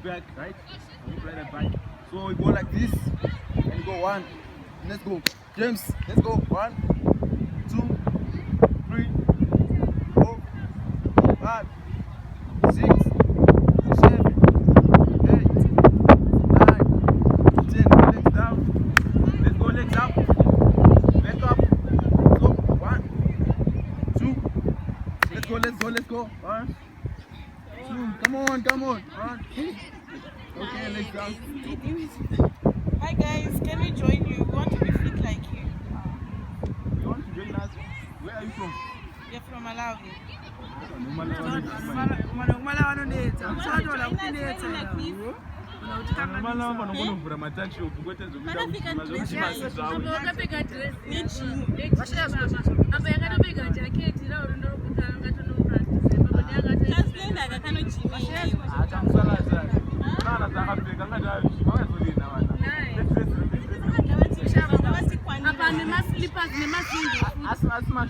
back, right? I won't ride that back. So we go like this, and you go 1. Let's go. James, let's go. 1, 2, 3, 4, 5, 6, 7, 8, 9, 10. Legs down. Let's go, legs up. Back up. So 1, 2. Let's go, let's go, let's go. 1, 2. Come on, come on. 1, 2. Okay, legs down. Hi guys, can we join you? We want to be fit like you. You want to join us? Where are you from? You're from Malawi. Asma